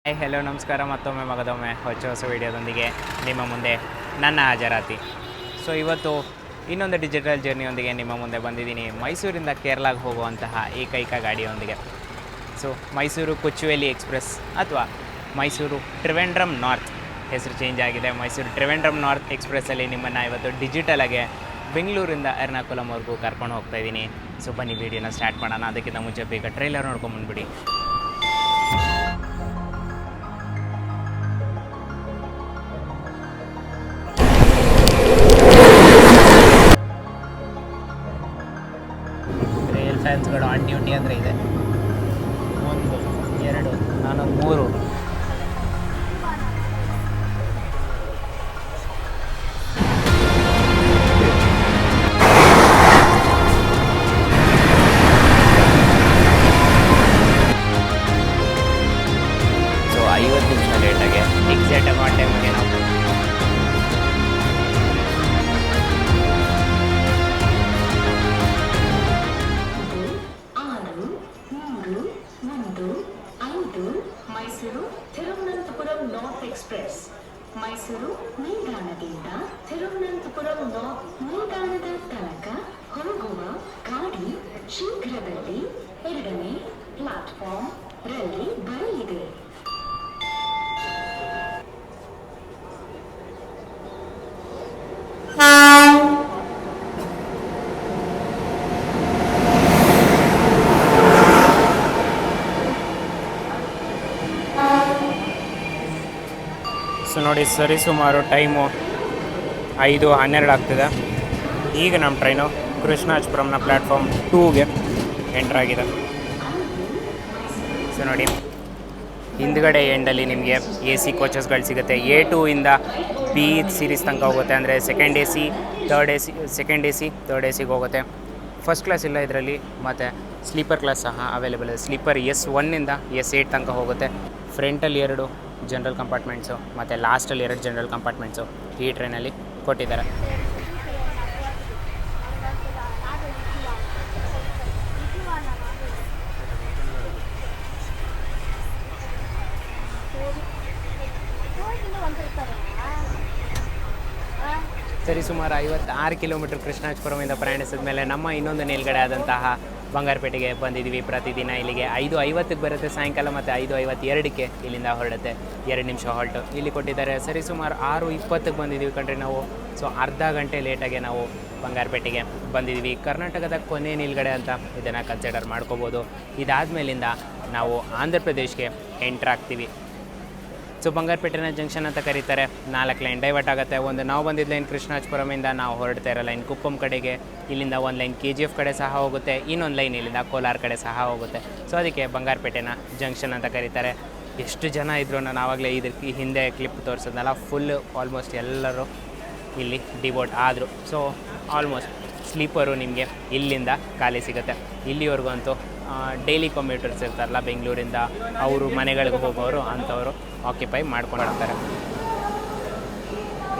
Hi hello ನಮಸ್ಕಾರ ಮತ್ತೊಮ್ಮೆ ಮಗದೊಮ್ಮೆ ಹೊಸ ವೀಡಿಯೋದೊಂದಿಗೆ ನಿಮ್ಮ ಮುಂದೆ ನನ್ನ ಹಾಜರಾತಿ. ಸೊ ಇವತ್ತು ಇನ್ನೊಂದು ಡಿಜಿಟಲ್ ಜರ್ನಿಯೊಂದಿಗೆ ನಿಮ್ಮ ಮುಂದೆ ಬಂದಿದ್ದೀನಿ. ಮೈಸೂರಿಂದ ಕೇರಳಗೆ ಹೋಗುವಂತಹ ಏಕೈಕ ಗಾಡಿಯೊಂದಿಗೆ. ಸೊ ಮೈಸೂರು ಕೊಚುವೇಲಿ ಎಕ್ಸ್ಪ್ರೆಸ್ ಅಥವಾ ಮೈಸೂರು ಟ್ರಿವೆಂಡ್ರಮ್ ನಾರ್ತ್ ಹೆಸರು ಚೇಂಜ್ ಆಗಿದೆ. ಮೈಸೂರು ಟ್ರಿವೆಂಡ್ರಮ್ ನಾರ್ತ್ ಎಕ್ಸ್ಪ್ರೆಸ್ಸಲ್ಲಿ ನಿಮ್ಮನ್ನು ಇವತ್ತು ಡಿಜಿಟಲಾಗೆ ಬೆಂಗಳೂರಿಂದ ಎರ್ನಾಕುಲಮ್ವರೆಗೂ ಕರ್ಕೊಂಡು ಹೋಗ್ತಾಯಿದ್ದೀನಿ. ಸೊ ಬನ್ನಿ ವೀಡಿಯೋನ ಸ್ಟಾರ್ಟ್ ಮಾಡೋಣ. ಅದಕ್ಕಿಂತ ಮುಂಚೆ ಬೇಗ ಟ್ರೈಲರ್ ನೋಡ್ಕೊಂಬಂದ್ಬಿಡಿ. ರೇಲ್ ಫ್ಯಾನ್ಸ್ಗಳು ಆನ್ ಡ್ಯೂಟಿ ಅಂದರೆ ಇದೆ. 1 2 ನಾನೊಂದು 3. ಸೊ 50 ನಿಮಿಷ ಲೇಟಾಗೆ ಎಕ್ಸಾಕ್ಟ್ ಆನ್ ಟೈಮಿಗೆ ನಾವು ಮೈಸೂರು ತಿರುವನಂತಪುರಂ ನಾರ್ತ್ ಎಕ್ಸ್ಪ್ರೆಸ್ ಮೈಸೂರು ನಿಲ್ದಾಣದಿಂದ ತಿರುವನಂತಪುರಂ ನಾರ್ತ್ ನಿಲ್ದಾಣದ ತನಕ ಹೋಗುವ ಗಾಡಿ ಶೀಘ್ರದಲ್ಲಿ 2ನೇ ಪ್ಲಾಟ್ಫಾರ್ಮ್ ರಲ್ಲಿ ಬರಲಿದೆ. ಸೊ ನೋಡಿ, ಸರಿ ಸುಮಾರು ಟೈಮು 5:12 ಆಗ್ತಿದೆ. ಈಗ ನಮ್ಮ ಟ್ರೈನು ಕೃಷ್ಣಾಜಪುರಂನ ಪ್ಲ್ಯಾಟ್ಫಾರ್ಮ್ 2ಗೆ ಎಂಟ್ರ್ ಆಗಿದೆ. ಸೊ ನೋಡಿ, ಹಿಂದ್ಗಡೆ ಎಂಡಲ್ಲಿ ನಿಮಗೆ AC ಕೋಚಸ್ಗಳು ಸಿಗುತ್ತೆ. A2 ಇಂದ B ಸೀರೀಸ್ ತನಕ ಹೋಗುತ್ತೆ. ಅಂದರೆ ಸೆಕೆಂಡ್ AC, ಥರ್ಡ್ AC ಹೋಗುತ್ತೆ. ಫಸ್ಟ್ ಕ್ಲಾಸ್ ಇಲ್ಲ ಇದರಲ್ಲಿ. ಮತ್ತು ಸ್ಲೀಪರ್ ಕ್ಲಾಸ್ ಸಹ ಅವೈಲೇಬಲ್ ಇದೆ. ಸ್ಲೀಪರ್ S1 ಇಂದ S8 ತನಕ ಹೋಗುತ್ತೆ. ಫ್ರಂಟಲ್ಲಿ 2 ಜನರಲ್ ಕಂಪಾರ್ಟ್ಮೆಂಟ್ಸು ಮತ್ತು ಲಾಸ್ಟಲ್ಲಿ 2 ಜನರಲ್ ಕಂಪಾರ್ಟ್ಮೆಂಟ್ಸು ಈ ಟ್ರೈನಲ್ಲಿ ಕೊಟ್ಟಿದ್ದಾರೆ. ಸರಿ ಸುಮಾರು 56 ಕಿಲೋಮೀಟರ್ ಕೃಷ್ಣಾಜಪುರಮಿಂದ ಪ್ರಯಾಣಿಸಿದ ಮೇಲೆ ನಮ್ಮ ಇನ್ನೊಂದು ನಿಲ್ಗಡೆ ಆದಂತಹ ಬಂಗಾರಪೇಟೆಗೆ ಬಂದಿದ್ದೀವಿ. ಪ್ರತಿದಿನ ಇಲ್ಲಿಗೆ 5:50ಕ್ಕೆ ಬರುತ್ತೆ ಸಾಯಂಕಾಲ, ಮತ್ತು 5:52ಕ್ಕೆ ಇಲ್ಲಿಂದ ಹೊರಡುತ್ತೆ. 2 ನಿಮಿಷ ಹಾಲ್ಟು ಇಲ್ಲಿ ಕೊಟ್ಟಿದ್ದಾರೆ. ಸರಿ ಸುಮಾರು 6:20ಕ್ಕೆ ಬಂದಿದ್ದೀವಿ ಕಣ್ರಿ ನಾವು. ಸೊ ಅರ್ಧ ಗಂಟೆ ಲೇಟಾಗೆ ನಾವು ಬಂಗಾರಪೇಟೆಗೆ ಬಂದಿದ್ದೀವಿ. ಕರ್ನಾಟಕದ ಕೊನೆ ನಿಲ್ಗಡೆ ಅಂತ ಇದನ್ನು ಕನ್ಸಿಡರ್ ಮಾಡ್ಕೋಬೋದು. ಇದಾದಮೇಲಿಂದ ನಾವು ಆಂಧ್ರ ಪ್ರದೇಶ್ಗೆ ಎಂಟ್ರ್ ಆಗ್ತೀವಿ. ಸೊ ಬಂಗಾರಪೇಟೆನ ಜಂಕ್ಷನ್ ಅಂತ ಕರೀತಾರೆ. 4 ಲೈನ್ ಡೈವರ್ಟ್ ಆಗುತ್ತೆ. ಒಂದು ನಾವು ಬಂದಿದ್ದ ಲೈನ್ ಕೃಷ್ಣಾಜಪುರಮಿಂದ ನಾವು ಹೊರಡ್ತಾ ಇರೋ ಲೈನ್ ಕುಪ್ಪಂ ಕಡೆಗೆ. ಇಲ್ಲಿಂದ ಒಂದು ಲೈನ್ KGF ಕಡೆ ಸಹ ಹೋಗುತ್ತೆ. ಇನ್ನೊಂದು ಲೈನ್ ಇಲ್ಲಿಂದ ಕೋಲಾರ ಕಡೆ ಸಹ ಹೋಗುತ್ತೆ. ಸೊ ಅದಕ್ಕೆ ಬಂಗಾರಪೇಟೆನ ಜಂಕ್ಷನ್ ಅಂತ ಕರೀತಾರೆ. ಎಷ್ಟು ಜನ ಇದ್ರೂ ನಾನು ಆವಾಗಲೇ ಈ ಹಿಂದೆ ಕ್ಲಿಪ್ ತೋರಿಸೋದಲ್ಲ, ಫುಲ್ಲು ಆಲ್ಮೋಸ್ಟ್ ಎಲ್ಲರೂ ಇಲ್ಲಿ ಡಿವೋಟ್ ಆದರು. ಸೊ ಆಲ್ಮೋಸ್ಟ್ ಸ್ಲೀಪರು ನಿಮಗೆ ಇಲ್ಲಿಂದ ಖಾಲಿ ಸಿಗುತ್ತೆ. ಇಲ್ಲಿವರೆಗೂ ಅಂತೂ ಡೈಲಿ ಕಮ್ಯೂಟರ್ಸ್ ಇರ್ತಾರಲ್ಲ ಬೆಂಗಳೂರಿಂದ, ಅವರು ಮನೆಗಳಿಗೆ ಹೋಗೋರು ಅಂಥವರು ಆಕ್ಯುಪೈ ಮಾಡ್ಕೊಂಡಿರ್ತಾರೆ.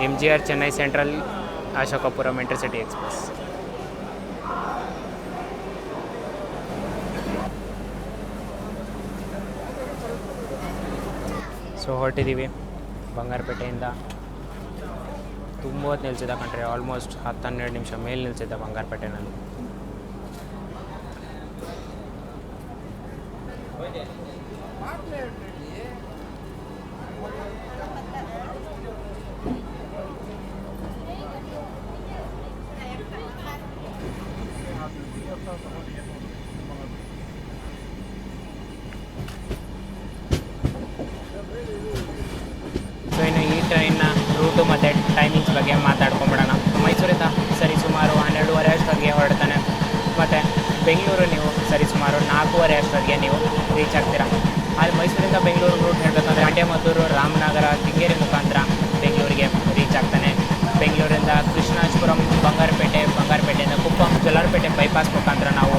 MGR Chennai central, Ashokapuram intercity express. So ಹೊರಟಿದ್ದೀವಿ ಬಂಗಾರಪೇಟೆಯಿಂದ. ತುಂಬ ಹೊತ್ತು ನಿಲ್ಸಿದ್ದ ಕಂಡ್ರೆ, ಆಲ್ಮೋಸ್ಟ್ 10-12 ನಿಮಿಷ ಮೇಲೆ ನಿಲ್ಸಿದ್ದ ಬಂಗಾರಪೇಟೆನಲ್ಲಿ. ಸೊ ಇನ್ನು ಈ ಟ್ರೈನ್ನ ರೂಟು ಮತ್ತು ಟೈಮಿಂಗ್ಸ್ ಬಗ್ಗೆ ಮಾತಾಡ್ಕೊಂಬಿಡೋಣ. ಮೈಸೂರಿಂದ ಸರಿ ಸುಮಾರು 12:30 ಅಷ್ಟೊತ್ತಿಗೆ ಹೊರಡ್ತಾನೆ. ಮತ್ತು ಬೆಂಗಳೂರು ನೀವು ಸರಿ ಸುಮಾರು 4:15 ಅಷ್ಟೊತ್ತಿಗೆ ನೀವು ರೀಚ್ ಆಗ್ತೀರಾ. ಅಲ್ಲಿ ಮೈಸೂರಿಂದ ಬೆಂಗಳೂರು ರೂಟ್ ಹೇಳಬೇಕಂದ್ರೆ ಮಂಡ್ಯ-ಮದ್ದೂರು, ರಾಮನಗರ, ಕೆಂಗೇರಿ ಮುಖಾಂತರ ಬೆಂಗಳೂರಿಗೆ ರೀಚ್ ಆಗ್ತಾನೆ. ಬೆಂಗಳೂರಿಂದ ಕೃಷ್ಣಾಜಪುರಂ, ಬಂಗಾರಪೇಟೆಯಿಂದ ಕುಪ್ಪಂ, ಜೊಲ್ಲಾರಪೇಟೆ ಬೈಪಾಸ್ ಮುಖಾಂತರ ನಾವು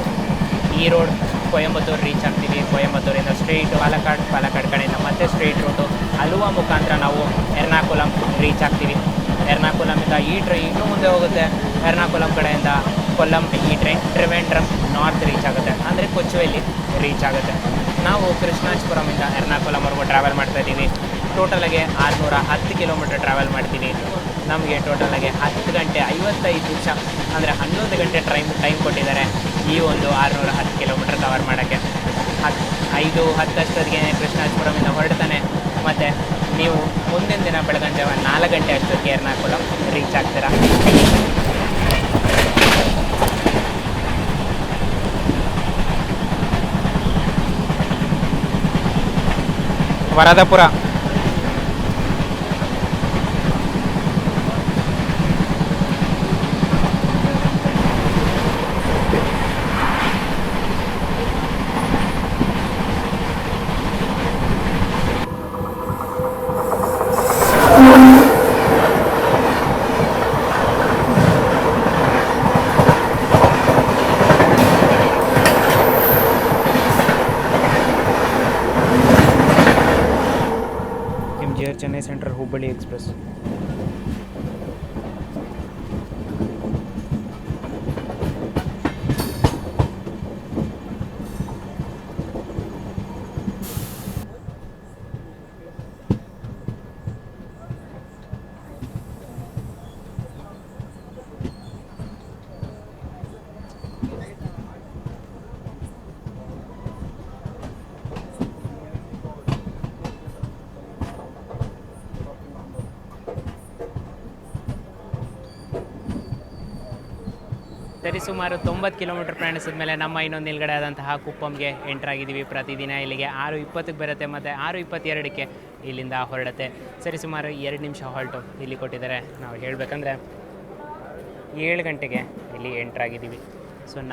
ಈ ರೋಡ್ ಕೊಯಂಬತ್ತೂರು ರೀಚ್ ಆಗ್ತೀವಿ. ಕೊಯಂಬತ್ತೂರಿಂದ ಸ್ಟ್ರೈಟು ಪಾಲಕ್ಕಾಡ್ ಕಡೆಯಿಂದ ಮತ್ತೆ ಸ್ಟ್ರೈಟ್ ರೂಟು ಅಲುವಾ ಮುಖಾಂತರ ನಾವು ಎರ್ನಾಕುಲಂ ರೀಚ್ ಆಗ್ತೀವಿ. ಎರ್ನಾಕುಲಮಿಂದ ಈ ಟ್ರೈನ್ ಇನ್ನೂ ಮುಂದೆ ಹೋಗುತ್ತೆ. ಎರ್ನಾಕುಲಂ ಕಡೆಯಿಂದ ಕೊಲ್ಲಂ ಈ ಟ್ರೈನ್ ಟ್ರಿವೆಂಡ್ರಮ್ ನಾರ್ತ್ ರೀಚ್ ಆಗುತ್ತೆ, ಅಂದರೆ ಕೊಚ್ಚುವೆಲಿ ರೀಚ್ ಆಗುತ್ತೆ. ನಾವು ಕೃಷ್ಣಾಜಪುರಮಿಂದ ಎರ್ನಾಕುಲಂವರೆಗೂ ಟ್ರಾವೆಲ್ ಮಾಡ್ತಾಯಿದ್ದೀವಿ. ಟೋಟಲಾಗಿ 610 ಕಿಲೋಮೀಟ್ರ್ ಟ್ರಾವೆಲ್ ಮಾಡ್ತೀವಿ. ನಮಗೆ ಟೋಟಲಾಗಿ 10 ಗಂಟೆ 55 ನಿಮಿಷ ಅಂದರೆ 11 ಗಂಟೆ ಟೈಮ್ ಕೊಟ್ಟಿದ್ದಾರೆ ಈ ಒಂದು 610 ಕಿಲೋಮೀಟ್ರ್ ಕವರ್ ಮಾಡೋಕ್ಕೆ. 5:10 ಅಷ್ಟೊತ್ತಿಗೆ ಕೃಷ್ಣಾಜಪುರಮಿಂದ ಹೊರಡ್ತಾನೆ. ಮತ್ತು ನೀವು ಮುಂದಿನ ದಿನ ಬೆಳಗಿನ ಜಾವ 4 ಗಂಟೆ ಅಷ್ಟೊತ್ತಿಗೆ ಎರ್ನಾಕುಲಂ ರೀಚ್ ಆಗ್ತೀರಾ. ವರದಪುರ ಚೆನ್ನೈ ಸೆಂಟ್ರಲ್ ಹುಬ್ಬಳ್ಳಿ ಎಕ್ಸ್ಪ್ರೆಸ್. ಸುಮಾರು 90 ಕಿಲೋಮೀಟ್ರ್ ಪ್ರಯಾಣಿಸಿದ ಮೇಲೆ ನಮ್ಮ ಇನ್ನೊಂದು ನಿಲ್ಗಡೆ ಆದಂತಹ ಕುಪ್ಪಂಗೆ ಎಂಟ್ರಾಗಿದ್ದೀವಿ. ಪ್ರತಿದಿನ ಇಲ್ಲಿಗೆ 6:20ಕ್ಕೆ ಬರುತ್ತೆ ಮತ್ತು 6:22ಕ್ಕೆ ಇಲ್ಲಿಂದ ಹೊರಡುತ್ತೆ. ಸುಮಾರು 2 ನಿಮಿಷ ಹಾಲ್ಟು ಇಲ್ಲಿ ಕೊಟ್ಟಿದ್ದಾರೆ. ನಾವು ಹೇಳಬೇಕಂದ್ರೆ 7 ಗಂಟೆಗೆ ಇಲ್ಲಿ ಎಂಟ್ರಾಗಿದ್ದೀವಿ.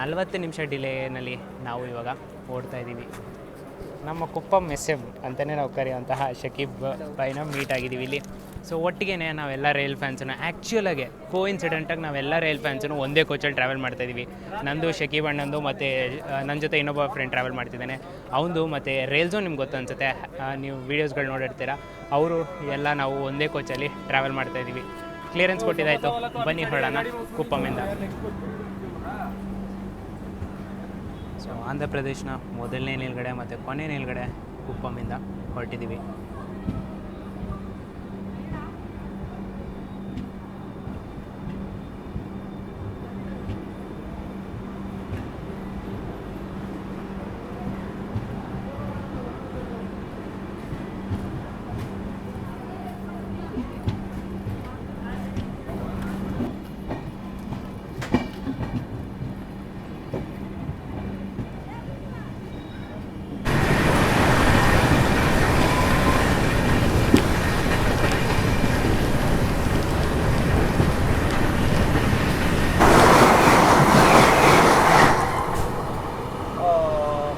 40 ನಿಮಿಷ ಡಿಲೇನಲ್ಲಿ ನಾವು ಇವಾಗ ಓಡ್ತಾಯಿದ್ದೀವಿ. ನಮ್ಮ ಕುಪ್ಪಂ SM ಅಂತಲೇ ನಾವು ಕರೆಯುವಂತಹ ಶಕೀಬ್ ಬೈನ ಮೀಟ್ ಆಗಿದ್ದೀವಿ ಇಲ್ಲಿ. ಒಟ್ಟಿಗೆ ನಾವೆಲ್ಲ ರೈಲ್ ಫ್ಯಾನ್ಸನ್ನು ಆ್ಯಕ್ಚುಲಾಗೆ ಕೋಇನ್ಸಿಡೆಂಟಾಗಿ ನಾವೆಲ್ಲ ರೈಲ್ ಫ್ಯಾನ್ಸನ್ನು ಒಂದೇ ಕೋಚಲ್ಲಿ ಟ್ರಾವೆಲ್ ಮಾಡ್ತಾಯಿದ್ದೀವಿ. ನಂದು ಶಕೀಬ್ ಅಣ್ಣಂದು ಮತ್ತು ನನ್ನ ಜೊತೆ ಇನ್ನೊಬ್ಬ ಫ್ರೆಂಡ್ ಟ್ರಾವೆಲ್ ಮಾಡ್ತಿದ್ದಾನೆ ಅವನದು. ಮತ್ತು ರೈಲ್ ಝೋನ್ ನಿಮ್ಗೆ ಗೊತ್ತು ಅನಿಸುತ್ತೆ, ನೀವು ವೀಡಿಯೋಸ್ಗಳು ನೋಡಿರ್ತೀರ. ಅವರು ಎಲ್ಲ ನಾವು ಒಂದೇ ಕೋಚಲ್ಲಿ ಟ್ರಾವೆಲ್ ಮಾಡ್ತಾಯಿದ್ದೀವಿ. ಕ್ಲಿಯರೆನ್ಸ್ ಕೊಟ್ಟಿದ್ದಾಯಿತು, ಬನ್ನಿ ಹೊರಡೋಣ ಕುಪ್ಪಮಿಂದ. ಆಂಧ್ರ ಪ್ರದೇಶನ ಮೊದಲನೇ ನಿಲ್ಗಡೆ ಮತ್ತು ಕೊನೆ ನಿಲ್ಗಡೆ ಕುಪ್ಪಮಿಂದ ಹೊರಟಿದ್ದೀವಿ.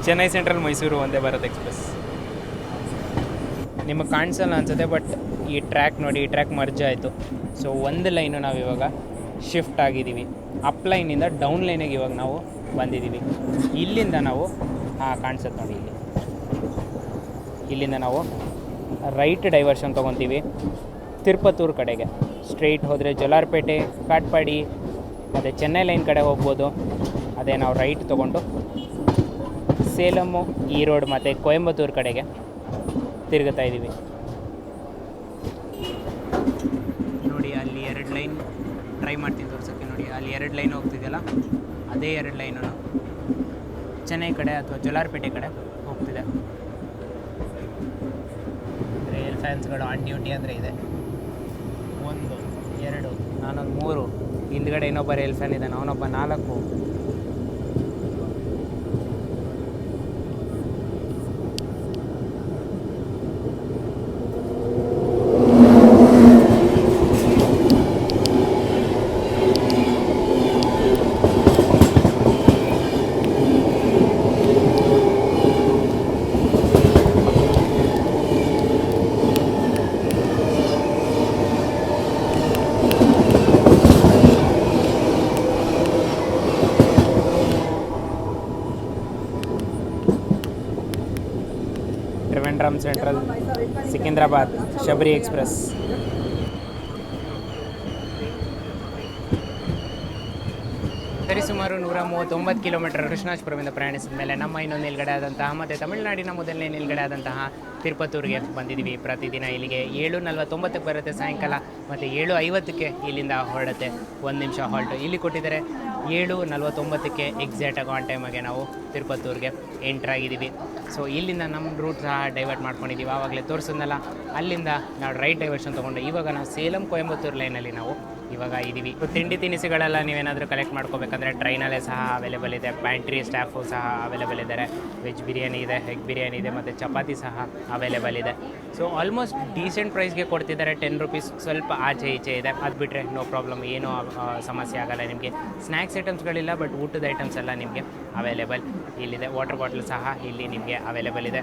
Chennai central Mysuru Vande Bharat express. ನಿಮಗೆ ಕಾಣಿಸಲ್ಲ ಅನಿಸುತ್ತೆ, ಬಟ್ ಈ ಟ್ರ್ಯಾಕ್ ನೋಡಿ, ಈ ಟ್ರ್ಯಾಕ್ ಮರ್ಜ್ ಆಯಿತು. ಒಂದು ಲೈನು ನಾವು ಇವಾಗ ಶಿಫ್ಟ್ ಆಗಿದ್ದೀವಿ. ಅಪ್ ಲೈನಿಂದ ಡೌನ್ ಲೈನಿಗೆ ಇವಾಗ ನಾವು ಬಂದಿದ್ದೀವಿ. ಇಲ್ಲಿಂದ ನಾವು ಕಾಣಿಸುತ್ತೆ ನೋಡಿ, ಇಲ್ಲಿಂದ ನಾವು ರೈಟ್ ಡೈವರ್ಷನ್ ತೊಗೊತೀವಿ ತಿರುಪತ್ತೂರು ಕಡೆಗೆ. ಸ್ಟ್ರೈಟ್ ಹೋದರೆ ಜೋಲಾರ್ಪೇಟೆ, ಕಾಟ್ಪಾಡಿ ಮತ್ತು ಚೆನ್ನೈ ಲೈನ್ ಕಡೆ ಹೋಗ್ಬೋದು. ಅದೇ ನಾವು ರೈಟ್ ತೊಗೊಂಡು ಸೇಲಮ್ಮು, ಈರೋಡ್ ಮತ್ತು ಕೊಯಂಬತ್ತೂರು ಕಡೆಗೆ ತಿರುಗುತ್ತಾ ಇದ್ದೀವಿ. ನೋಡಿ ಅಲ್ಲಿ 2 ಲೈನ್ ಟ್ರೈ ಮಾಡ್ತೀನಿ ತೋರ್ಸೋಕ್ಕೆ. ನೋಡಿ ಅಲ್ಲಿ 2 ಲೈನ್ ಹೋಗ್ತಿದೆಯಲ್ಲ, ಅದೇ 2 ಲೈನು ಚೆನ್ನೈ ಕಡೆ ಅಥವಾ ಜೋಲಾರ್ಪೇಟೆ ಕಡೆ ಹೋಗ್ತಿದೆ. ರೈಲ್ ಫ್ಯಾನ್ಸ್ಗಳು ಆನ್ ಡ್ಯೂಟಿ ಅಂದರೆ ಇದೆ. 1 2 ನಾನೊಂದು 3, ಹಿಂದ್ಗಡೆ ಇನ್ನೊಬ್ಬ ರೈಲ್ ಫ್ಯಾನ್ ಇದ್ದಾನೆ, ಅವನೊಬ್ಬ 4. Trivandrum central Secunderabad Sabari express. ಸರಿಸುಮಾರು 139 ಕಿಲೋಮೀಟರ್ ಕೃಷ್ಣಾಜಪುರದಿಂದ ಪ್ರಯಾಣಿಸಿದ ಮೇಲೆ ನಮ್ಮ ಇನ್ನೊಂದು ನಿಲ್ಗಡೆ ಆದಂತಹ ಮತ್ತು ತಮಿಳುನಾಡಿನ ಮೊದಲನೇ ನಿಲ್ಗಡೆ ಆದಂತಹ ತಿರುಪತ್ತೂರಿಗೆ ಬಂದಿದ್ದೀವಿ. ಪ್ರತಿದಿನ ಇಲ್ಲಿಗೆ 7:49ಕ್ಕೆ ಬರುತ್ತೆ ಸಾಯಂಕಾಲ ಮತ್ತು 7:50ಕ್ಕೆ ಇಲ್ಲಿಂದ ಹೊರಡುತ್ತೆ. 1 ನಿಮಿಷ ಹಾಲ್ಟು ಇಲ್ಲಿ ಕೊಟ್ಟಿದ್ದಾರೆ. 7:49ಕ್ಕೆ ಎಕ್ಸಾಕ್ಟಾಗಿ ಆನ್ ಟೈಮಾಗೆ ನಾವು ತಿರುಪತ್ತೂರಿಗೆ ಎಂಟ್ರಾಗಿದ್ದೀವಿ. ಸೊ ಇಲ್ಲಿಂದ ನಮ್ಮ ರೂಟ್ ಸಹ ಡೈವರ್ಟ್ ಮಾಡ್ಕೊಂಡಿದ್ದೀವಿ. ಆವಾಗಲೇ ತೋರಿಸಿದ್ನಲ್ಲ, ಅಲ್ಲಿಂದ ನಾವು ರೈಟ್ ಡೈವರ್ಷನ್ ತೊಗೊಂಡು ಇವಾಗ ನಾವು ಸೇಲಂ ಕೊಯಂಬತ್ತೂರು ಲೈನಲ್ಲಿ ನಾವು ಇವಾಗ ಇದ್ದೀವಿ. ತಿಂಡಿ ತಿನಿಸುಗಳೆಲ್ಲ ನೀವೇನಾದರೂ ಕಲೆಕ್ಟ್ ಮಾಡ್ಕೋಬೇಕಂದ್ರೆ ಟ್ರೈನಲ್ಲೇ ಸಹ ಅವೈಲೇಬಲ್ ಇದೆ. ಪ್ಯಾಂಟ್ರಿ ಸ್ಟಾಫು ಸಹ ಅವೈಲೇಬಲ್ ಇದ್ದಾರೆ. ವೆಜ್ ಬಿರಿಯಾನಿ ಇದೆ, ಎಗ್ ಬಿರಿಯಾನಿ ಇದೆ ಮತ್ತು ಚಪಾತಿ ಸಹ ಅವೈಲೇಬಲ್ ಇದೆ. ಸೊ ಆಲ್ಮೋಸ್ಟ್ ಡೀಸೆಂಟ್ ಪ್ರೈಸ್ಗೆ ಕೊಡ್ತಿದ್ದಾರೆ. 10 ರೂಪೀಸ್ ಸ್ವಲ್ಪ ಆಚೆ ಈಚೆ ಇದೆ. ಅದು ಬಿಟ್ಟರೆ ನೋ ಪ್ರಾಬ್ಲಮ್, ಏನೂ ಸಮಸ್ಯೆ ಆಗೋಲ್ಲ ನಿಮಗೆ. ಸ್ನ್ಯಾಕ್ಸ್ ಐಟಮ್ಸ್ಗಳಿಲ್ಲ, ಬಟ್ ಊಟದ ಐಟಮ್ಸ್ ಎಲ್ಲ ನಿಮಗೆ ಅವೈಲೇಬಲ್ ಇಲ್ಲಿದೆ. ವಾಟರ್ ಬಾಟ್ಲ್ ಸಹ ಇಲ್ಲಿ ನಿಮಗೆ ಅವೈಲೇಬಲ್ ಇದೆ.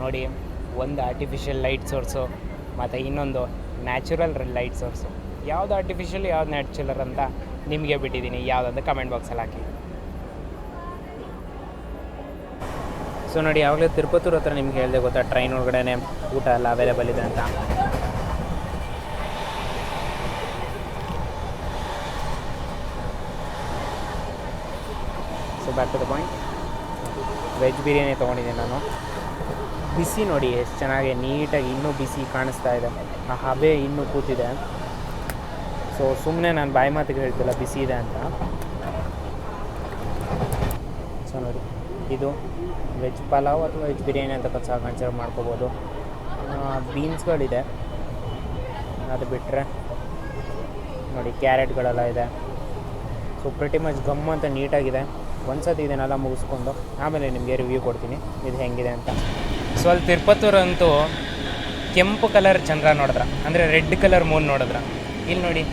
ನೋಡಿ, ಒಂದು ಆರ್ಟಿಫಿಷಿಯಲ್ ಲೈಟ್ ಸೋರ್ಸು ಮತ್ತು ಇನ್ನೊಂದು ನ್ಯಾಚುರಲ್ ಲೈಟ್ ಸೋರ್ಸು. ಯಾವುದು ಆರ್ಟಿಫಿಷಿಯಲ್ ಯಾವ್ದು ನ್ಯಾಚುರಲ್ ಅಂತ ನಿಮಗೆ ಬಿಟ್ಟಿದ್ದೀನಿ, ಯಾವುದಂತ ಕಮೆಂಟ್ ಬಾಕ್ಸಲ್ಲಿ ಹಾಕಿ. ಸೊ ನೋಡಿ, ಯಾವಾಗಲೂ ತಿರುಪತ್ತೂರು ಹತ್ರ ನಿಮ್ಗೆ ಹೇಳಿದೆ ಗೊತ್ತಾ, ಟ್ರೈನ್ ಒಳಗಡೆ ಊಟ ಎಲ್ಲ ಅವೈಲೇಬಲ್ ಇದೆ ಅಂತ. So back to the point, veg biryani ತೊಗೊಂಡಿದ್ದೀನಿ ನಾನು. ಬಿಸಿ ನೋಡಿ ಎಷ್ಟು ಚೆನ್ನಾಗಿ ನೀಟಾಗಿ ಇನ್ನೂ ಬಿಸಿ ಕಾಣಿಸ್ತಾ ಇದೆ. ಆ ಹಬೆ ಇನ್ನೂ ಕೂತಿದೆ. ಸೊ ಸುಮ್ಮನೆ ನಾನು ಬಾಯಿ ಮಾತಿಗೆ ಹೇಳ್ತಿಲ್ಲ ಬಿಸಿ ಇದೆ ಅಂತ. ಸೊ ನೋಡಿ, ಇದು ವೆಜ್ ಪಲಾವ್ ಅಥವಾ ವೆಜ್ ಬಿರಿಯಾನಿ ಅಂತ ಸಹ ಕನ್ಸಿಡರ್ ಮಾಡ್ಕೋಬೋದು. ಬೀನ್ಸ್ಗಳಿದೆ, ಅದು ಬಿಟ್ಟರೆ ನೋಡಿ ಕ್ಯಾರೆಟ್ಗಳೆಲ್ಲ ಇದೆ. ಸೊ ಪ್ರಿಟಿ ಮಚ್ ಗಮ್ ಅಂತ ನೀಟಾಗಿದೆ. ಒಂದು ಸತಿ ಇದನ್ನೆಲ್ಲ ಮುಗಿಸ್ಕೊಂಡು ಆಮೇಲೆ ನಿಮಗೆ ರಿವ್ಯೂ ಕೊಡ್ತೀನಿ ಇದು ಹೆಂಗಿದೆ ಅಂತ. ಸೊ ಅಲ್ಲಿ ತಿರುಪತ್ತೂರಂತೂ ಕೆಂಪು ಕಲರ್ ಚಂದ್ರ ನೋಡಿದ್ರ, ಅಂದರೆ ರೆಡ್ ಕಲರ್ ಮೂನ್ ನೋಡಿದ್ರ. ಇಲ್ಲಿ ನೋಡಿ,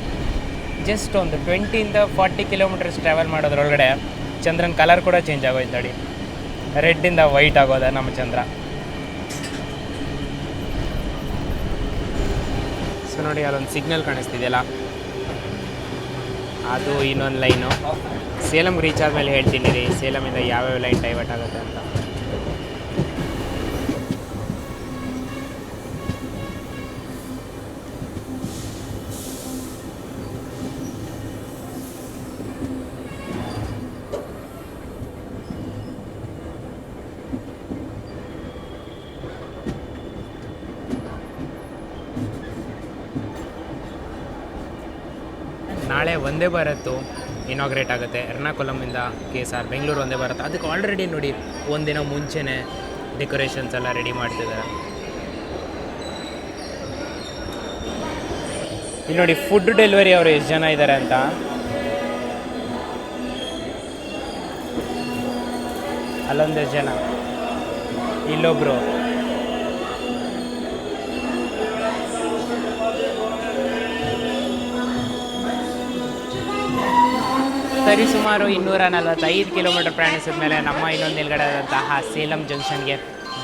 ಜಸ್ಟ್ ಒಂದು 20-40 ಕಿಲೋಮೀಟರ್ಸ್ ಟ್ರಾವೆಲ್ ಮಾಡೋದ್ರೊಳಗಡೆ ಚಂದ್ರನ ಕಲರ್ ಕೂಡ ಚೇಂಜ್ ಆಗೋಯ್ತು ನೋಡಿ. ರೆಡ್ಡಿಂದ ವೈಟ್ ಆಗೋದ ನಮ್ಮ ಚಂದ್ರ. ಸೊ ನೋಡಿ, ಅಲ್ಲೊಂದು ಸಿಗ್ನಲ್ ಕಾಣಿಸ್ತಿದೆಯಲ್ಲ, ಅದು ಇನ್ನೊಂದು ಲೈನು. ಸೇಲಂ ರೀಚ್ ಆದಮೇಲೆ ಹೇಳ್ತೀನಿ ರೀ ಸೇಲಮಿಂದ ಯಾವ್ಯಾವ ಲೈನ್ ಡೈವರ್ಟ್ ಆಗುತ್ತೆ ಅಂತ. ನಾಳೆ ವಂದೇ ಭಾರತ್ ಇನಾಗ್ರೇಟ್ ಆಗುತ್ತೆ. ಎರ್ನಾಕುಲಮಿಂದ KSR ಬೆಂಗಳೂರು ವಂದೇ ಭಾರತ್. ಅದಕ್ಕೆ ಆಲ್ರೆಡಿ ನೋಡಿ ಒಂದಿನ ಮುಂಚೆನೇ ಡೆಕೋರೇಷನ್ಸ್ ಎಲ್ಲ ರೆಡಿ ಮಾಡ್ತಿದ್ದಾರೆ. ಇಲ್ಲಿ ನೋಡಿ ಫುಡ್ ಡೆಲಿವರಿ ಅವರು ಎಷ್ಟು ಜನ ಇದ್ದಾರೆ ಅಂತ. ಅಲ್ಲೊಂದಷ್ಟು ಜನ, ಇಲ್ಲೊಬ್ರು. ಸರಿಸುಮಾರು 245 ಕಿಲೋಮೀಟರ್ ಪ್ರಯಾಣಿಸಿದ ಮೇಲೆ ನಮ್ಮ ಇನ್ನೊಂದು ನಿಲ್ಗಡೆ ಆದಂತಹ ಸೇಲಂ ಜಂಕ್ಷನ್ಗೆ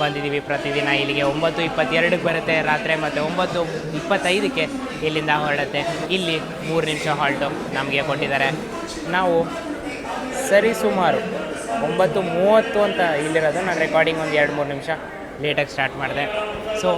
ಬಂದಿದ್ದೀವಿ. ಪ್ರತಿದಿನ ಇಲ್ಲಿಗೆ 9:22ಕ್ಕೆ ಬರುತ್ತೆ ರಾತ್ರಿ ಮತ್ತು 9:25ಕ್ಕೆ ಇಲ್ಲಿಂದ ಹೊರಡುತ್ತೆ. ಇಲ್ಲಿ 3 ನಿಮಿಷ ಹಾಲ್ಟು ನಮಗೆ ಕೊಟ್ಟಿದ್ದಾರೆ. ನಾವು ಸರಿಸುಮಾರು 9:30 ಅಂತ ಇಲ್ಲಿರೋದು. ನಾನು ರೆಕಾರ್ಡಿಂಗ್ ಒಂದು 2-3 ನಿಮಿಷ ಲೇಟಾಗಿ ಸ್ಟಾರ್ಟ್ ಮಾಡಿದೆ. ಸೊ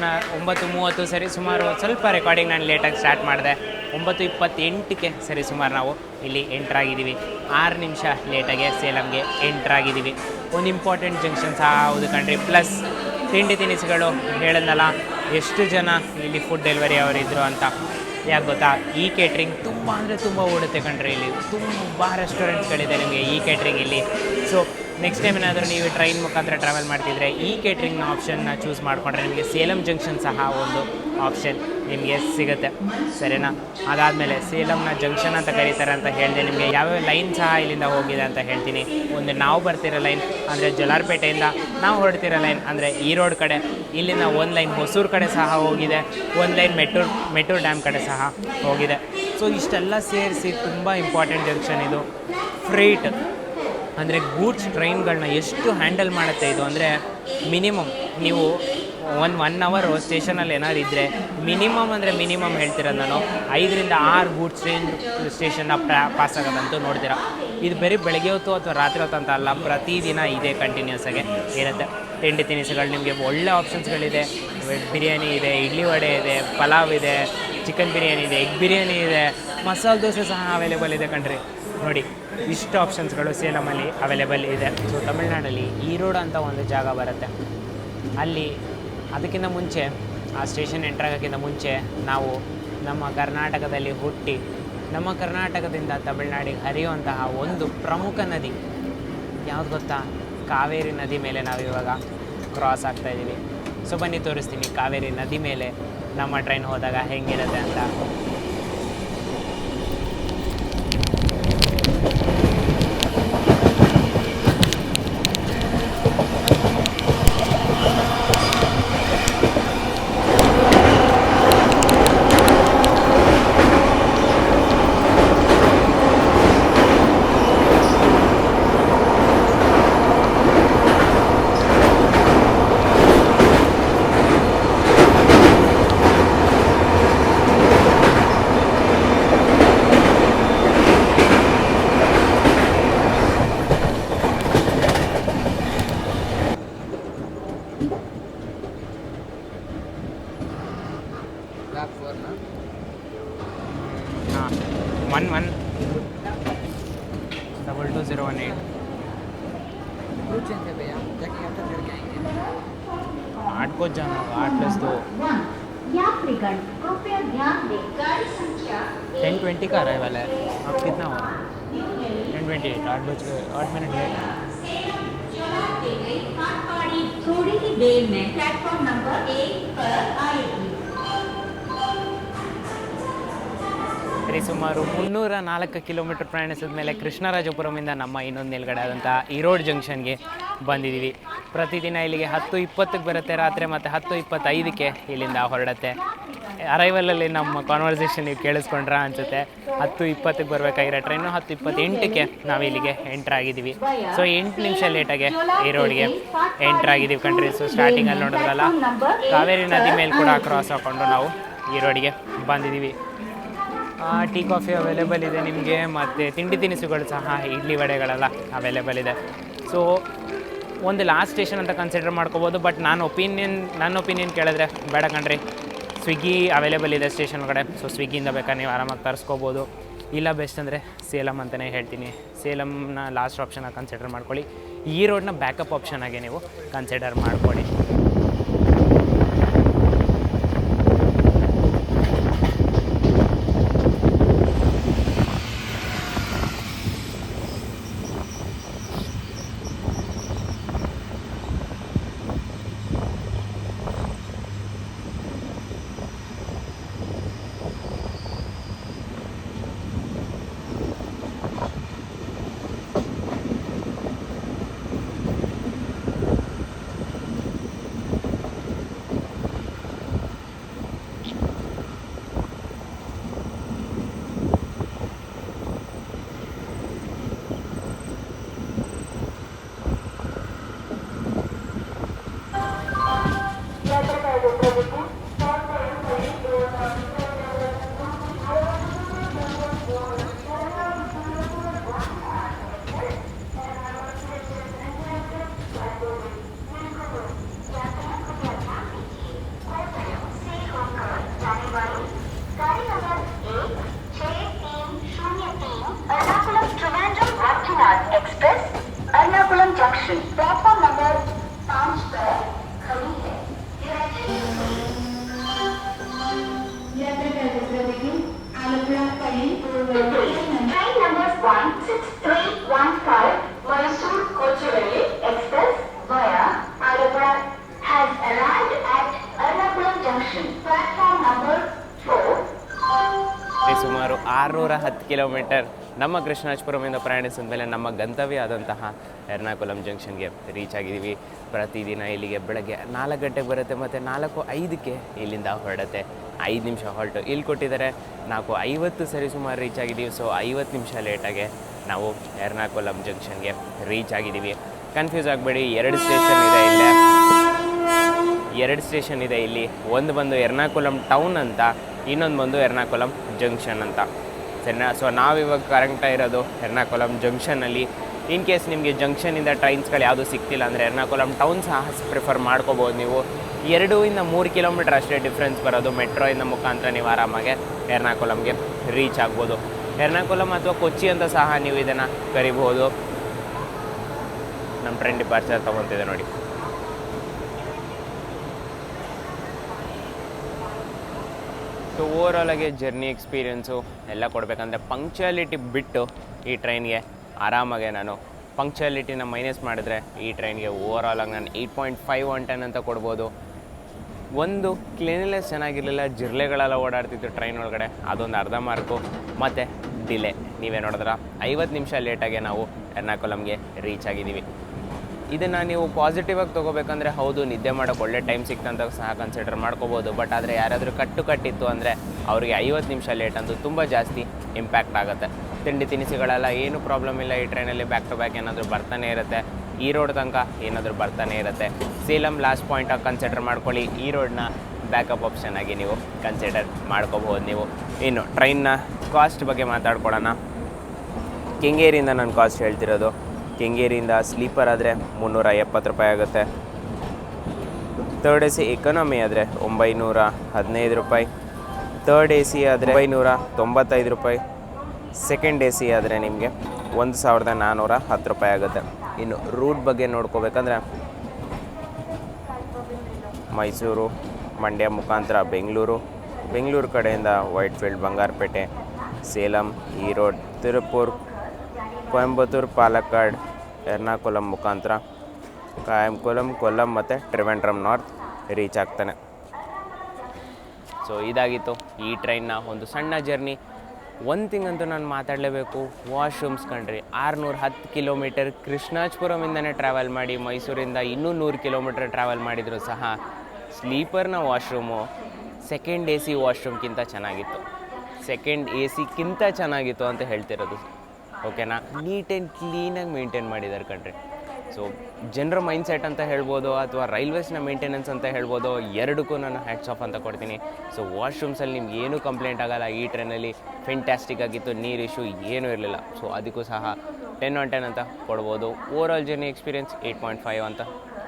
ನಾ 9:30 ಸರಿಸುಮಾರು ಸ್ವಲ್ಪ ರೆಕಾರ್ಡಿಂಗ್ ನಾನು ಲೇಟಾಗಿ ಸ್ಟಾರ್ಟ್ ಮಾಡಿದೆ. 9:28ಕ್ಕೆ ಸರಿಸುಮಾರು ನಾವು ಇಲ್ಲಿ ಎಂಟ್ರಾಗಿದ್ದೀವಿ. 6 ನಿಮಿಷ ಲೇಟಾಗೆ ಸೇಲಂಗೆ ಎಂಟ್ರಾಗಿದ್ದೀವಿ. ಒಂದು ಇಂಪಾರ್ಟೆಂಟ್ ಜಂಕ್ಷನ್ ಸಹ ಹೌದು ಕಣ್ರಿ. ಪ್ಲಸ್ ತಿಂಡಿ ತಿನಿಸುಗಳು ಹೇಳಿದ್ನಲ್ಲ ಎಷ್ಟು ಜನ ಇಲ್ಲಿ ಫುಡ್ ಡೆಲಿವರಿ ಅವರಿದ್ದರು ಅಂತ. ಯಾಕೆ ಗೊತ್ತಾ, ಈ ಕೇಟ್ರಿಂಗ್ ತುಂಬ ಅಂದರೆ ತುಂಬ ಓಡುತ್ತೆ ಕಣ್ರಿ. ಇಲ್ಲಿ ತುಂಬ ರೆಸ್ಟೋರೆಂಟ್ಸ್ಗಳಿದೆ ನಿಮಗೆ ಈ ಕೇಟ್ರಿಂಗ್ ಇಲ್ಲಿ. ಸೊ ನೆಕ್ಸ್ಟ್ ಟೈಮ್ ಏನಾದರೂ ನೀವು ಟ್ರೈನ್ ಮುಖಾಂತರ ಟ್ರಾವೆಲ್ ಮಾಡ್ತಿದ್ರೆ ಈ ಕೇಟ್ರಿಂಗ್ನ ಆಪ್ಷನ್ನ ಚೂಸ್ ಮಾಡಿಕೊಂಡ್ರೆ ನಿಮಗೆ ಸೇಲಂ ಜಂಕ್ಷನ್ ಸಹ ಒಂದು ಆಪ್ಷನ್ ನಿಮಗೆ ಸಿಗುತ್ತೆ. ಸರಿನಾ? ಅದಾದಮೇಲೆ ಸೇಲಂನ ಜಂಕ್ಷನ್ ಅಂತ ಕರೀತಾರೆ ಅಂತ ಹೇಳಿದೆ. ನಿಮಗೆ ಯಾವ್ಯಾವ ಲೈನ್ ಸಹ ಇಲ್ಲಿಂದ ಹೋಗಿದೆ ಅಂತ ಹೇಳ್ತೀನಿ. ಒಂದು ನಾವು ಬರ್ತಿರೋ ಲೈನ್ ಅಂದರೆ ಜಲಾರ್ಪೇಟೆಯಿಂದ ನಾವು ಹೊರಡ್ತಿರೋ ಲೈನ್ ಅಂದರೆ ಈ ರೋಡ್ ಕಡೆ. ಇಲ್ಲಿಂದ ಒಂದು ಲೈನ್ ಹೊಸೂರು ಕಡೆ ಸಹ ಹೋಗಿದೆ, ಒಂದು ಲೈನ್ ಮೆಟ್ಟೂರು ಡ್ಯಾಮ್ ಕಡೆ ಸಹ ಹೋಗಿದೆ. ಸೊ ಇಷ್ಟೆಲ್ಲ ಸೇರಿಸಿ ತುಂಬ ಇಂಪಾರ್ಟೆಂಟ್ ಜಂಕ್ಷನ್ ಇದು. ಫ್ರೈಟ್ ಅಂದರೆ ಗೂಡ್ಸ್ ಟ್ರೈನ್ಗಳನ್ನ ಎಷ್ಟು ಹ್ಯಾಂಡಲ್ ಮಾಡುತ್ತೆ ಇದು ಅಂದರೆ ಮಿನಿಮಮ್ ನೀವು ಒನ್ ಅವರು ಸ್ಟೇಷನಲ್ಲಿ ಏನಾದ್ರು ಇದ್ದರೆ ಮಿನಿಮಮ್ ಅಂದರೆ ಮಿನಿಮಮ್ ಹೇಳ್ತಿರೋದು ನಾನು 5 ರಿಂದ 6 ಗೂಡ್ಸ್ ಟ್ರೈನ್ ಸ್ಟೇಷನ್ನ ಪಾಸ್ ಆಗೋದಂತೂ ನೋಡ್ತೀರಾ. ಇದು ಬರೀ ಬೆಳಗ್ಗೆ ಹೊತ್ತು ಅಥವಾ ರಾತ್ರಿ ಹೊತ್ತು ಅಂತ ಅಲ್ಲ, ಪ್ರತಿದಿನ ಇದೆ ಕಂಟಿನ್ಯೂಸ್ ಆಗಿ ಇರುತ್ತೆ. ತಿಂಡಿ ತಿನಿಸುಗಳು ನಿಮಗೆ ಒಳ್ಳೆ ಆಪ್ಷನ್ಸ್ಗಳಿದೆ. ಬಿರಿಯಾನಿ ಇದೆ, ಇಡ್ಲಿ ವಡೆ ಇದೆ, ಪಲಾವ್ ಇದೆ, ಚಿಕನ್ ಬಿರಿಯಾನಿ ಇದೆ, ಎಗ್ ಬಿರಿಯಾನಿ ಇದೆ, ಮಸಾಲೆ ದೋಸೆ ಸಹ ಅವೈಲೇಬಲ್ ಇದೆ ಕಣ್ರಿ. ನೋಡಿ ಇಷ್ಟು ಆಪ್ಷನ್ಸ್ಗಳು ಸೇಲಮಲ್ಲಿ ಅವೈಲೇಬಲ್ ಇದೆ. ಸೊ ತಮಿಳ್ನಾಡಲ್ಲಿ ಈರೋಡ್ ಅಂತ ಒಂದು ಜಾಗ ಬರುತ್ತೆ. ಅಲ್ಲಿ ಅದಕ್ಕಿಂತ ಮುಂಚೆ ಆ ಸ್ಟೇಷನ್ ಎಂಟ್ರಾಗೋಕ್ಕಿಂತ ಮುಂಚೆ ನಾವು ನಮ್ಮ ಕರ್ನಾಟಕದಲ್ಲಿ ಹುಟ್ಟಿ ನಮ್ಮ ಕರ್ನಾಟಕದಿಂದ ತಮಿಳ್ನಾಡಿಗೆ ಹರಿಯುವಂತಹ ಒಂದು ಪ್ರಮುಖ ನದಿ ಯಾವ್ದು ಗೊತ್ತಾ? ಕಾವೇರಿ ನದಿ ಮೇಲೆ ನಾವು ಇವಾಗ ಕ್ರಾಸ್ ಆಗ್ತಾಯಿದ್ದೀವಿ. ಸೊ ಬನ್ನಿ ತೋರಿಸ್ತೀನಿ ಕಾವೇರಿ ನದಿ ಮೇಲೆ ನಮ್ಮ ಟ್ರೈನ್ ಹೋದಾಗ ಹೆಂಗಿರುತ್ತೆ ಅಂತ. हाँ 112218 8 को जाना होगा, 8+2 यात्रीगण कृपया ध्यान दें गाड़ी संख्या 10:20 का अराइवल है. अब कितना हुआ? 10:28, 8 मिनट लेट. थोड़ी ही देर में प्लेटफॉर्म नंबर 1 पर आएगी. ಸುಮಾರು 304 ಕಿಲೋಮೀಟರ್ ಪ್ರಯಾಣಿಸಿದ ಮೇಲೆ ಕೃಷ್ಣರಾಜಪುರಮಿಂದ ನಮ್ಮ ಇನ್ನೊಂದು ನಿಲ್ಗಡೆ ಆದಂಥ ಈರೋಡ್ ಜಂಕ್ಷನ್ಗೆ ಬಂದಿದ್ದೀವಿ. ಪ್ರತಿದಿನ ಇಲ್ಲಿಗೆ 10:20ಕ್ಕೆ ಬರುತ್ತೆ ರಾತ್ರಿ, ಮತ್ತು 10:25ಕ್ಕೆ ಇಲ್ಲಿಂದ ಹೊರಡುತ್ತೆ. ಅರೈವಲಲ್ಲಿ ನಮ್ಮ ಕಾನ್ವರ್ಸೇಷನ್ ನೀವು ಕೇಳಿಸ್ಕೊಂಡ್ರ ಅನಿಸುತ್ತೆ. 10:20ಕ್ಕೆ ಬರಬೇಕಾಗಿರೋ ಟ್ರೈನು 10:28ಕ್ಕೆ ನಾವು ಇಲ್ಲಿಗೆ ಎಂಟ್ರಾಗಿದ್ದೀವಿ. ಸೊ 8 ನಿಮಿಷ ಲೇಟಾಗೆ ಈರೋಡ್ಗೆ ಎಂಟ್ರಾಗಿದ್ದೀವಿ ಕಣ್ರಿ. ಸೊ ಸ್ಟಾರ್ಟಿಂಗಲ್ಲಿ ನೋಡಿದ್ರಲ್ಲ, ಕಾವೇರಿ ನದಿ ಮೇಲೆ ಕೂಡ ಕ್ರಾಸ್ ಹಾಕ್ಕೊಂಡು ನಾವು ಈರೋಡ್ಗೆ ಬಂದಿದ್ದೀವಿ. ಟೀ ಕಾಫಿ ಅವೈಲೇಬಲ್ ಇದೆ ನಿಮಗೆ, ಮತ್ತು ತಿಂಡಿ ತಿನಿಸುಗಳು ಸಹ ಇಡ್ಲಿ ವಡೆಗಳೆಲ್ಲ ಅವೈಲೇಬಲ್ ಇದೆ. ಸೊ ಒಂದು ಲಾಸ್ಟ್ ಸ್ಟೇಷನ್ ಅಂತ ಕನ್ಸಿಡರ್ ಮಾಡ್ಕೋಬೋದು. ಬಟ್ ನನ್ನ ಒಪಿನಿಯನ್ ಕೇಳಿದ್ರೆ ಬೇಡ ಕಣ್ರಿ, ಸ್ವಿಗ್ಗಿ ಅವೈಲೇಬಲ್ ಇದೆ ಸ್ಟೇಷನ್ ಕಡೆ. ಸೊ ಸ್ವಿಗ್ಗಿಯಿಂದ ಬೇಕಾದ್ರೆ ನೀವು ಆರಾಮಾಗಿ ತರಿಸ್ಕೋಬೋದು. ಇಲ್ಲ ಬೆಸ್ಟ್ ಅಂದರೆ ಸೇಲಮ್ ಅಂತಲೇ ಹೇಳ್ತೀನಿ. ಸೇಲಮ್ನ ಲಾಸ್ಟ್ ಆಪ್ಷನಾಗಿ ಕನ್ಸಿಡರ್ ಮಾಡ್ಕೊಳ್ಳಿ. ಈ ರೋಡ್ನ ಬ್ಯಾಕಪ್ ಆಪ್ಷನಾಗಿ ನೀವು ಕನ್ಸಿಡರ್ ಮಾಡ್ಕೊಳ್ಳಿ. Express Ernakulam junction platform number 5 पर खड़ी है. Train number 16315 Mysore Kochuveli express via Alapura has arrived at Ernakulam Junction platform number 4. ಸುಮಾರು 610 ಕಿಲೋಮೀಟರ್ ನಮ್ಮ ಕೃಷ್ಣರಾಜಪುರಮಿಂದ ಪ್ರಯಾಣಿಸಿದ ಮೇಲೆ ನಮ್ಮ ಗಂತವ್ಯ ಆದಂತಹ ಎರ್ನಾಕುಲಂ ಜಂಕ್ಷನ್ಗೆ ರೀಚ್ ಆಗಿದ್ದೀವಿ. ಪ್ರತಿದಿನ ಇಲ್ಲಿಗೆ ಬೆಳಗ್ಗೆ 4 ಗಂಟೆಗೆ ಬರುತ್ತೆ ಮತ್ತು 4:05ಕ್ಕೆ ಇಲ್ಲಿಂದ ಹೊರಡುತ್ತೆ. 5 ನಿಮಿಷ ಹಾಲ್ಟು. ಇಲ್ಲಿ ಕೊಟ್ಟಿದ್ದಾರೆ 4:50 ಸರಿಸುಮಾರು ರೀಚ್ ಆಗಿದ್ದೀವಿ. ಸೊ 50 ನಿಮಿಷ ಲೇಟಾಗೆ ನಾವು ಎರ್ನಾಕುಲಂ ಜಂಕ್ಷನ್ಗೆ ರೀಚ್ ಆಗಿದ್ದೀವಿ. ಕನ್ಫ್ಯೂಸ್ ಆಗಬೇಡಿ, 2 ಸ್ಟೇಷನ್ ಇದೆ ಇಲ್ಲೇ, 2 ಸ್ಟೇಷನ್ ಇದೆ ಇಲ್ಲಿ. ಒಂದು ಬಂದು ಎರ್ನಾಕುಲಂ ಟೌನ್ ಅಂತ, ಇನ್ನೊಂದು ಬಂದು ಎರ್ನಾಕುಲಂ ಜಂಕ್ಷನ್ ಅಂತ, ಸರಿನಾ? ಸೊ ನಾವಿವಾಗ ಕರೆಕ್ಟಾಗಿ ಇರೋದು ಎರ್ನಾಕುಲಂ ಜಂಕ್ಷನಲ್ಲಿ. ಇನ್ ಕೇಸ್ ನಿಮಗೆ ಜಂಕ್ಷನಿಂದ ಟ್ರೈನ್ಸ್ಗಳು ಯಾವುದು ಸಿಗ್ತಿಲ್ಲ ಅಂದರೆ ಎರ್ನಾಕುಲಂ ಟೌನ್ ಸಹ ಪ್ರಿಫರ್ ಮಾಡ್ಕೋಬೋದು ನೀವು. 2 ಇಂದ 3 ಕಿಲೋಮೀಟರ್ ಅಷ್ಟೇ ಡಿಫ್ರೆನ್ಸ್ ಬರೋದು. ಮೆಟ್ರೋಯಿಂದ ಮುಖಾಂತರ ನೀವು ಆರಾಮಾಗೆ ಎರ್ನಾಕುಲಂಗೆ ರೀಚ್ ಆಗ್ಬೋದು. ಎರ್ನಾಕುಲಂ ಅಥವಾ ಕೊಚ್ಚಿ ಅಂತ ಸಹ ನೀವು ಇದನ್ನು ಕರಿಬಹುದು. ನಮ್ಮ ಟ್ರೈನ್ ಡಿಪಾರ್ಚರ್ ತೊಗೊತಿದೆ ನೋಡಿ. ಸೊ ಓವರಾಲಾಗಿ ಜರ್ನಿ ಎಕ್ಸ್ಪೀರಿಯೆನ್ಸು ಎಲ್ಲ ಕೊಡಬೇಕಂದ್ರೆ ಪಂಕ್ಚುಯಾಲಿಟಿ ಬಿಟ್ಟು ಈ ಟ್ರೈನ್ಗೆ ಆರಾಮಾಗೆ ನಾನು ಪಂಕ್ಚುಯಾಲಿಟಿನ ಮೈನಸ್ ಮಾಡಿದ್ರೆ ಈ ಟ್ರೈನ್ಗೆ ಓವರಾಲಾಗಿ ನಾನು 8.5 on 10 ಅಂತ ಕೊಡ್ಬೋದು. ಒಂದು ಕ್ಲೀನ್ನೆಸ್ ಚೆನ್ನಾಗಿರಲಿಲ್ಲ, ಜಿರ್ಲೆಗಳೆಲ್ಲ ಓಡಾಡ್ತಿತ್ತು ಟ್ರೈನ್ ಒಳಗಡೆ, ಅದೊಂದು ಅರ್ಧ ಮಾರ್ಕು. ಮತ್ತು ಡಿಲೇ ನೀವೇ ನೋಡಿದ್ರೆ 50 ನಿಮಿಷ ಲೇಟಾಗೆ ನಾವು ಎರ್ನಾಕುಲಂಗೆ ರೀಚ್ ಆಗಿದ್ದೀವಿ. ಇದನ್ನು ನೀವು ಪಾಸಿಟಿವಾಗಿ ತೊಗೋಬೇಕಂದ್ರೆ ಹೌದು, ನಿದ್ದೆ ಮಾಡೋಕ್ಕೆ ಒಳ್ಳೆ ಟೈಮ್ ಸಿಕ್ತಂತ ಸಹ ಕನ್ಸಿಡರ್ ಮಾಡ್ಕೋಬೋದು. ಬಟ್ ಆದರೆ ಯಾರಾದರೂ ಕಟ್ಟಿತ್ತು ಅಂದರೆ ಅವರಿಗೆ 50 ನಿಮಿಷ ಲೇಟ್ ಅಂತೂ ತುಂಬ ಜಾಸ್ತಿ ಇಂಪ್ಯಾಕ್ಟ್ ಆಗುತ್ತೆ. ತಿಂಡಿ ತಿನಿಸುಗಳೆಲ್ಲ ಏನು ಪ್ರಾಬ್ಲಮ್ ಇಲ್ಲ ಈ ಟ್ರೈನಲ್ಲಿ, ಬ್ಯಾಕ್ ಟು ಬ್ಯಾಕ್ ಏನಾದರೂ ಬರ್ತಾನೆ ಇರುತ್ತೆ. ಈ ರೋಡ್ ತನಕ ಏನಾದರೂ ಬರ್ತಾನೆ ಇರುತ್ತೆ. ಸೇಲಂ ಲಾಸ್ಟ್ ಪಾಯಿಂಟಾಗಿ ಕನ್ಸಿಡರ್ ಮಾಡ್ಕೊಳ್ಳಿ. ಈ ರೋಡ್ನ ಬ್ಯಾಕಪ್ ಆಪ್ಷನ್ ಆಗಿ ನೀವು ಕನ್ಸಿಡರ್ ಮಾಡ್ಕೋಬೋದು ನೀವು. ಇನ್ನು ಟ್ರೈನ್ನ ಕಾಸ್ಟ್ ಬಗ್ಗೆ ಮಾತಾಡ್ಕೊಳ್ಳೋಣ. ಕೆಂಗೇರಿಯಿಂದ ನಾನು ಕಾಸ್ಟ್ ಹೇಳ್ತಿರೋದು. ಕೆಂಗೇರಿಯಿಂದ ಸ್ಲೀಪರ್ ಆದರೆ 370 ರೂಪಾಯಿ ಆಗುತ್ತೆ. ಥರ್ಡ್ AC ಎಕಾನಮಿ ಆದರೆ 915 ರೂಪಾಯಿ. ಥರ್ಡ್ AC ಆದರೆ 995 ರೂಪಾಯಿ. ಸೆಕೆಂಡ್ AC ಆದರೆ ನಿಮಗೆ 1410 ರೂಪಾಯಿ ಆಗುತ್ತೆ. ಇನ್ನು ರೂಟ್ ಬಗ್ಗೆ ನೋಡ್ಕೋಬೇಕಂದ್ರೆ ಮೈಸೂರು, ಮಂಡ್ಯ ಮುಖಾಂತರ ಬೆಂಗಳೂರು ಕಡೆಯಿಂದ ವೈಟ್ಫೀಲ್ಡ್, ಬಂಗಾರಪೇಟೆ, ಸೇಲಂ, ಈರೋಡ್, ತಿರುಪೂರ್, ಕೊಯಂಬತ್ತೂರು, ಪಾಲಕ್ಕಾಡ್, ಎರ್ನಾಕುಲಂ ಮುಖಾಂತರ ಕಾಯಂಕುಲಂ, ಕೊಲ್ಲಂ ಮತ್ತು ಟ್ರಿವೆಂಡ್ರಮ್ ನಾರ್ತ್ ರೀಚ್ ಆಗ್ತಾನೆ. ಸೊ ಇದಾಗಿತ್ತು ಈ ಟ್ರೈನ್ನ ಒಂದು ಸಣ್ಣ ಜರ್ನಿ. ಒಂದು ಥಿಂಗ್ ಅಂತೂ ನಾನು ಮಾತಾಡಲೇಬೇಕು, ವಾಶ್ರೂಮ್ಸ್ ಕಂಡ್ರಿ. 610 ಕಿಲೋಮೀಟರ್ ಕೃಷ್ಣಾಜಪುರಮಿಂದನೇ ಟ್ರಾವೆಲ್ ಮಾಡಿ ಮೈಸೂರಿಂದ ಇನ್ನೂ 100 ಕಿಲೋಮೀಟರ್ ಟ್ರಾವೆಲ್ ಮಾಡಿದರೂ ಸಹ ಸ್ಲೀಪರ್ನ ವಾಶ್ರೂಮು ಸೆಕೆಂಡ್ AC ವಾಶ್ರೂಮ್ಗಿಂತ ಚೆನ್ನಾಗಿತ್ತು. ಸೆಕೆಂಡ್ ACಗಿಂತ ಚೆನ್ನಾಗಿತ್ತು ಅಂತ ಹೇಳ್ತಿರೋದು. ಓಕೆನಾ? ನೀಟ್ ಆ್ಯಂಡ್ ಕ್ಲೀನಾಗಿ ಮೇಂಟೈನ್ ಮಾಡಿದ್ದಾರೆ ಕಣ್ರಿ. ಸೊ ಜನರ ಮೈಂಡ್ಸೆಟ್ ಅಂತ ಹೇಳ್ಬೋದು ಅಥವಾ ರೈಲ್ವೇಸ್ನ ಮೇಂಟೆನೆನ್ಸ್ ಅಂತ ಹೇಳ್ಬೋದು, ಎರಡಕ್ಕೂ ನಾನು ಹ್ಯಾಟ್ಸ್ ಆಫ್ ಅಂತ ಕೊಡ್ತೀನಿ. ಸೊ ವಾಶ್ರೂಮ್ಸಲ್ಲಿ ನಿಮ್ಗೆ ಏನೂ ಕಂಪ್ಲೇಂಟ್ ಆಗೋಲ್ಲ. ಈ ಟ್ರೈನಲ್ಲಿ ಫೆಂಟ್ಯಾಸ್ಟಿಕ್ ಆಗಿತ್ತು, ನೀರು ಇಶ್ಯೂ ಏನೂ ಇರಲಿಲ್ಲ. ಸೊ ಅದಕ್ಕೂ ಸಹ 10 on 10 ಅಂತ ಕೊಡ್ಬೋದು. ಓವರಾಲ್ ಜರ್ನಿ ಎಕ್ಸ್ಪೀರಿಯೆನ್ಸ್ 8.5 ಅಂತ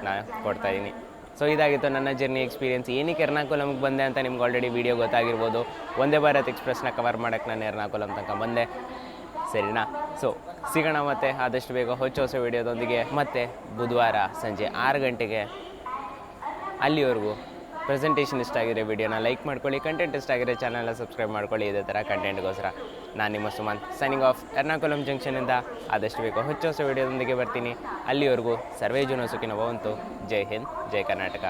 ನಾನು ಕೊಡ್ತಾಯಿದ್ದೀನಿ. ಸೊ ಇದಾಗಿತ್ತು ನನ್ನ ಜರ್ನಿ ಎಕ್ಸ್ಪೀರಿಯೆನ್ಸ್. ಏನಕ್ಕೆ ಎರ್ನಾಕುಲಮ್ಗೆ ಬಂದೆ ಅಂತ ನಿಮ್ಗೆ already video ಗೊತ್ತಾಗಿರ್ಬೋದು. Vande Bharat ಎಕ್ಸ್ಪ್ರೆಸ್ನ cover ಮಾಡೋಕ್ಕೆ ನಾನು ಎರ್ನಾಕುಲಂ ತನಕ ಬಂದೆ, ಸರಿನಾ? ಸೊ ಸಿಗೋಣ ಮತ್ತೆ ಆದಷ್ಟು ಬೇಗ ಹೊಸ ವೀಡಿಯೋದೊಂದಿಗೆ. ಮತ್ತೆ ಬುಧವಾರ ಸಂಜೆ 6 ಗಂಟೆಗೆ. ಅಲ್ಲಿವರೆಗೂ ಪ್ರೆಸೆಂಟೇಷನ್ ಇಷ್ಟ ಆಗಿರೋ ವಿಡಿಯೋನ ಲೈಕ್ ಮಾಡ್ಕೊಳ್ಳಿ, ಕಂಟೆಂಟ್ ಇಷ್ಟ ಆಗಿರೋ ಚಾನಲ್ನ ಸಬ್ಸ್ಕ್ರೈಬ್ ಮಾಡ್ಕೊಳ್ಳಿ. ಇದೇ ಥರ ಕಂಟೆಂಟ್ಗೋಸ್ಕರ ನಾನು ನಿಮ್ಮ ಸುಮನ್ ಸೈನಿಂಗ್ ಆಫ್. ಎರ್ನಾಕುಲಂ ಜಂಕ್ಷನಿಂದ ಆದಷ್ಟು ಬೇಗ ಹೊಸ ವೀಡಿಯೋದೊಂದಿಗೆ ಬರ್ತೀನಿ. ಅಲ್ಲಿವರೆಗೂ ಸರ್ವೇ ಜನ ಸುಖಿನೋ ಭವಂತು. ಜೈ ಹಿಂದ್, ಜೈ ಕರ್ನಾಟಕ.